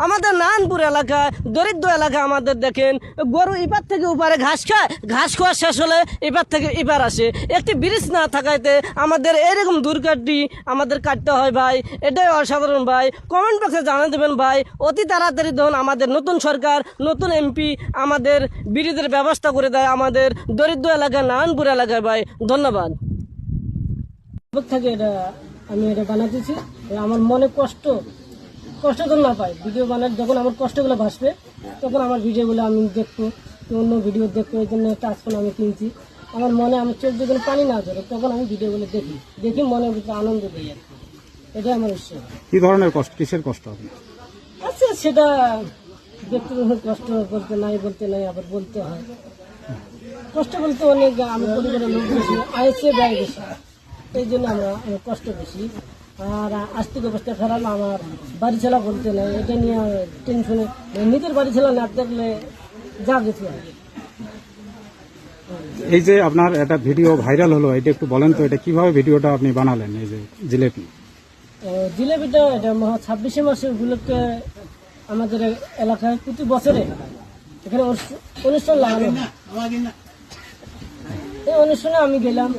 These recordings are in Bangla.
আমাদের নারায়ণপুর এলাকায় দরিদ্র এলাকা আমাদের দেখেন গরু এপার থেকে ওপারে ঘাস খায়, ঘাস খাওয়া শেষ হলে এপার থেকে এপার আসে। একটি ব্রিজ না থাকাতে আমাদের এরকম দুর্ঘটনা আমাদের কাটতে হয় ভাই, এটাই অসাধারণ ভাই। কমেন্ট বক্সে জানিয়ে দেবেন ভাই, অতি তাড়াতাড়ি ধরুন আমাদের নতুন সরকার, নতুন এমপি আমাদের ব্রিজের ব্যবস্থা করে দেয় আমাদের দরিদ্র এলাকায়, নারায়ণপুর এলাকায় ভাই। ধন্যবাদ। থেকে এটা আমি এটা বানাতেছি, আমার মনে কষ্ট তো না পাই ভিডিও বানার, যখন আমার কষ্টগুলো ভাসবে তখন আমার ভিডিওগুলো আমি দেখবো, অন্য ভিডিও দেখবো, এই জন্য একটা আজকাল আমি কিনছি। আমার মনে আমার চোখ যখন পানি না ধরে তখন আমি ভিডিওগুলো দেখি মনের ভিতরে আনন্দ দিই আর কি, এটাই আমার ইচ্ছা। কি ধরনের কষ্ট, কিসের কষ্ট? আচ্ছা সেটা ব্যক্তিগত কষ্ট বলতে নাই আবার বলতে হয়। কষ্ট বলতে অনেক আমি পরিবারের লোক বেশি, আইসে ব্যয় বেশি, এই জন্য আমরা কষ্ট বেশি। আর আর্থিক অবস্থা খারাপ, আমার বাড়ি ছেলা বলতে নাই, এটা নিয়ে টেনশনে, নিজের বাড়ি ছেলা না থাকলে যা গেছে আর কি। এই যে আপনার একটা ভিডিও ভাইরাল হলো, এটা একটু বলেন তো, এটা কিভাবে ভিডিওটা আপনি বানালেন? এই যে জিলেপিটা এটা 26শে মাসের উপলক্ষে আমাদের এলাকায় প্রতি বছরে এখানে অনুষ্ঠান লাগানো হয়। এই অনুষ্ঠানে আমি গেলাম,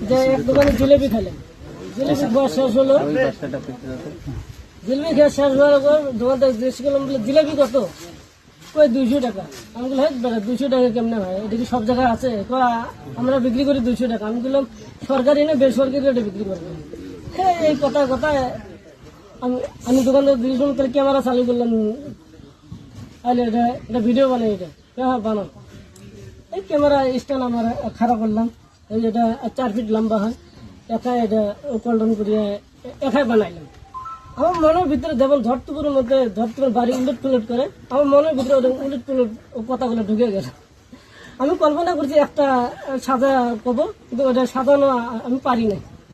যে এক দোকানে জিলেপি খেলাম, জিলেপি খাওয়া শেষ হলো, জিলেপি খেয়ে শেষ হওয়ার পর দোকানটা জিজ্ঞেস করলাম, বলে জিলেপি কত? কই 200 টাকা। আমি বললাম হ্যাঁ বেটা 200 টাকা কেমনে হয়, এটা কি সব জায়গায় আছে? আমরা বিক্রি করি 200 টাকা। আমি বললাম সরকারি না বেসরকারি রেটে বিক্রি করবো। হ্যাঁ এই কথায় আমি দোকানদার জিজ্ঞেস করলাম তাহলে ক্যামেরা চালু করলাম, তাহলে এটা ভিডিও বানাই, এটা হ্যাঁ বানাও। এই ক্যামেরা স্ট্যান্ড আমার খারাপ করলাম, এই এটা 4 ফিট লম্বা হয়, একাই এটা কল্টন করিয়ে একাই বানাইলাম। আমার মনের ভিতরে যেমন ধরতুপুরের মধ্যে ধরতুপুর বাড়ি উলট পুলট করে, আমার মনের ভিতরে ওদের উলট পুলট কথাগুলো ঢুকে গেল। আমি কল্পনা করছি একটা সাজা কব, কিন্তু ওটা সাজানো আমি পারি না।